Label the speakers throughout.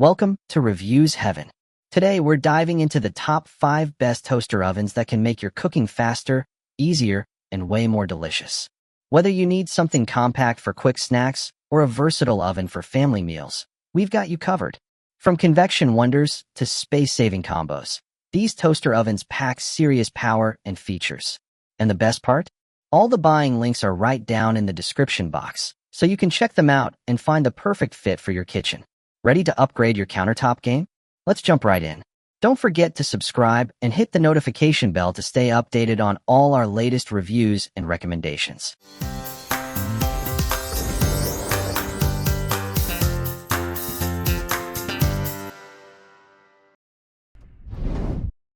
Speaker 1: Welcome to Reviews Heaven. Today we're diving into the top 5 best toaster ovens that can make your cooking faster, easier, and way more delicious. Whether you need something compact for quick snacks or a versatile oven for family meals, we've got you covered. From convection wonders to space-saving combos, these toaster ovens pack serious power and features. And the best part? All the buying links are right down in the description box, so you can check them out and find the perfect fit for your kitchen. Ready to upgrade your countertop game? Let's jump right in. Don't forget to subscribe and hit the notification bell to stay updated on all our latest reviews and recommendations.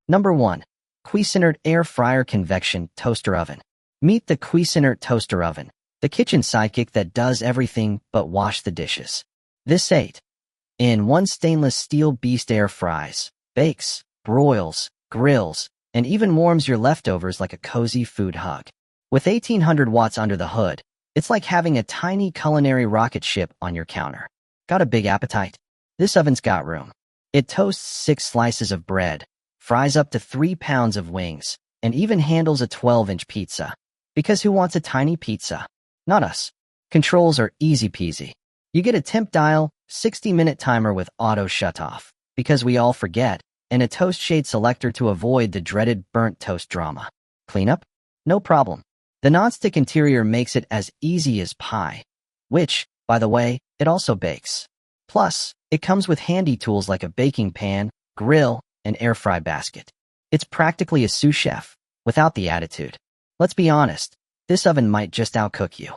Speaker 1: Number 1. Cuisinart Air Fryer Convection Toaster Oven. Meet the Cuisinart Toaster Oven, the kitchen sidekick that does everything but wash the dishes. This 8-in-1 stainless steel beast air fries, bakes, broils, grills, and even warms your leftovers like a cozy food hug. With 1800 watts under the hood, it's like having a tiny culinary rocket ship on your counter. Got a big appetite? This oven's got room. It toasts 6 slices of bread, fries up to 3 pounds of wings, and even handles a 12-inch pizza. Because who wants a tiny pizza? Not us. Controls are easy peasy. You get a temp dial, 60-minute timer with auto shutoff, because we all forget, and a toast shade selector to avoid the dreaded burnt toast drama. Cleanup? No problem. The nonstick interior makes it as easy as pie, which, by the way, it also bakes. Plus, it comes with handy tools like a baking pan, grill, and air fry basket. It's practically a sous chef, without the attitude. Let's be honest, this oven might just outcook you.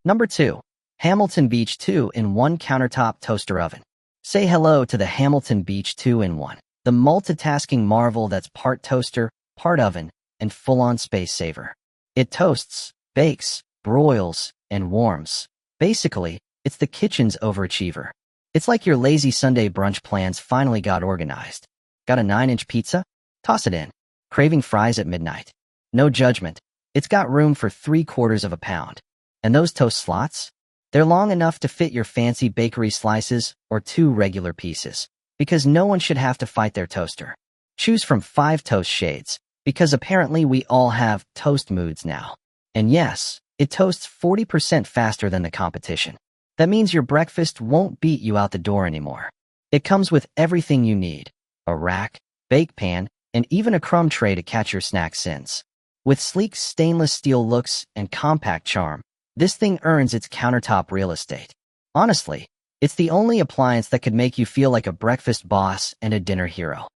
Speaker 1: Number 2. Hamilton Beach 2-in-1 Countertop Toaster Oven. Say hello to the Hamilton Beach 2-in-1, the multitasking marvel that's part toaster, part oven, and full-on space saver. It toasts, bakes, broils, and warms. Basically, it's the kitchen's overachiever. It's like your lazy Sunday brunch plans finally got organized. Got a 9-inch pizza? Toss it in. Craving fries at midnight? No judgment. It's got room for 3/4 of a pound. And those toast slots? They're long enough to fit your fancy bakery slices or 2 regular pieces, because no one should have to fight their toaster. Choose from 5 toast shades, because apparently we all have toast moods now. And yes, it toasts 40% faster than the competition. That means your breakfast won't beat you out the door anymore. It comes with everything you need: a rack, bake pan, and even a crumb tray to catch your snack sins. With sleek stainless steel looks and compact charm, this thing earns its countertop real estate. Honestly, it's the only appliance that could make you feel like a breakfast boss and a dinner hero.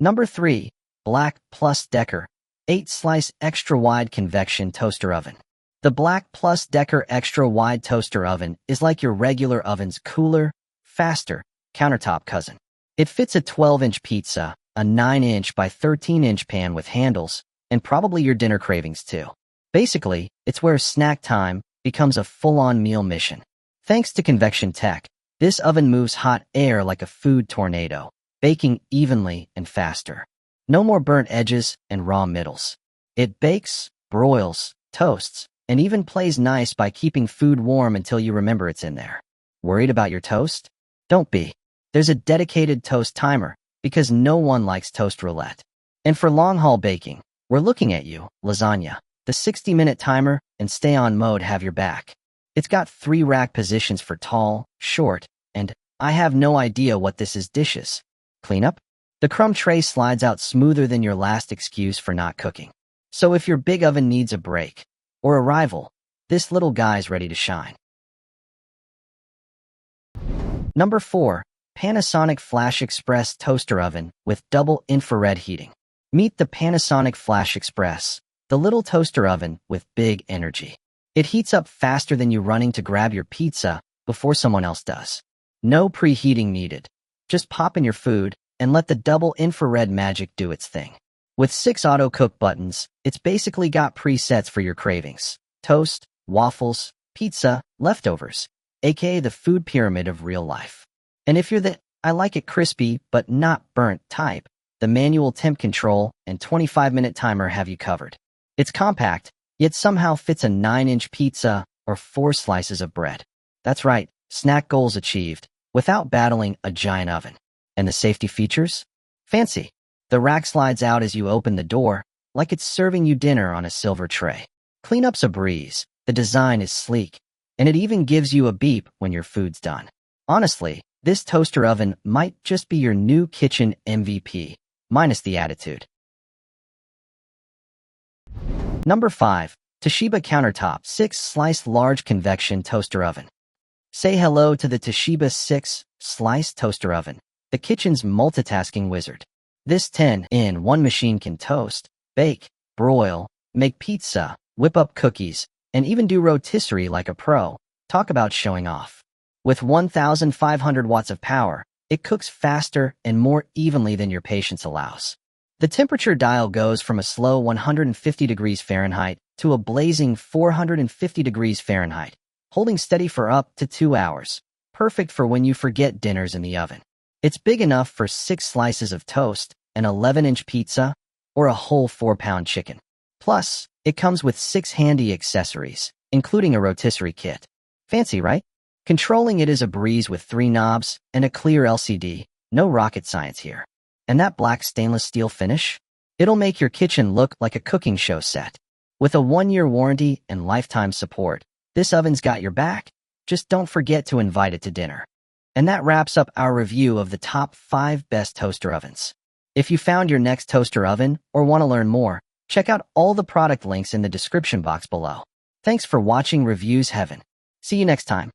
Speaker 1: Number 3. BLACK+DECKER 8-slice extra-wide convection toaster oven. The BLACK+DECKER extra-wide toaster oven is like your regular oven's cooler, faster countertop cousin. It fits a 12-inch pizza, a 9-inch by 13-inch pan with handles, and probably your dinner cravings too. Basically, it's where snack time becomes a full-on meal mission. Thanks to convection tech, this oven moves hot air like a food tornado, baking evenly and faster. No more burnt edges and raw middles. It bakes, broils, toasts, and even plays nice by keeping food warm until you remember it's in there. Worried about your toast? Don't be. There's a dedicated toast timer, because no one likes toast roulette. And for long-haul baking, we're looking at you, lasagna. The 60-minute timer and stay-on mode have your back. It's got 3 rack positions for tall, short, and I have no idea what this is dishes. Cleanup? The crumb tray slides out smoother than your last excuse for not cooking. So if your big oven needs a break or a rival, this little guy's ready to shine. Number 4. Panasonic FlashXpress Toaster Oven with double infrared heating. Meet the Panasonic FlashXpress, the little toaster oven with big energy. It heats up faster than you running to grab your pizza before someone else does. No preheating needed. Just pop in your food and let the double infrared magic do its thing. With 6 auto-cook buttons, it's basically got presets for your cravings: toast, waffles, pizza, leftovers, aka the food pyramid of real life. And if you're the "I like it crispy but not burnt" type, the manual temp control and 25-minute timer have you covered. It's compact, yet somehow fits a 9-inch pizza, or 4 slices of bread. That's right, snack goals achieved, without battling a giant oven. And the safety features? Fancy. The rack slides out as you open the door, like it's serving you dinner on a silver tray. Cleanup's a breeze, the design is sleek, and it even gives you a beep when your food's done. Honestly, this toaster oven might just be your new kitchen MVP, minus the attitude. Number 5. Toshiba Countertop 6-Slice Large Convection Toaster Oven. Say hello to the Toshiba 6-Slice Toaster Oven, the kitchen's multitasking wizard. This 10-in-1 machine can toast, bake, broil, make pizza, whip up cookies, and even do rotisserie like a pro. Talk about showing off. With 1,500 watts of power, it cooks faster and more evenly than your patience allows. The temperature dial goes from a slow 150 degrees Fahrenheit to a blazing 450 degrees Fahrenheit, holding steady for up to 2 hours. Perfect for when you forget dinner's in the oven. It's big enough for 6 slices of toast, an 11-inch pizza, or a whole 4-pound chicken. Plus, it comes with 6 handy accessories, including a rotisserie kit. Fancy, right? Controlling it is a breeze with 3 knobs and a clear LCD. No rocket science here. And that black stainless steel finish? It'll make your kitchen look like a cooking show set. With a 1-year warranty and lifetime support, this oven's got your back. Just don't forget to invite it to dinner. And that wraps up our review of the top 5 best toaster ovens. If you found your next toaster oven or want to learn more, check out all the product links in the description box below. Thanks for watching Reviews Heaven. See you next time.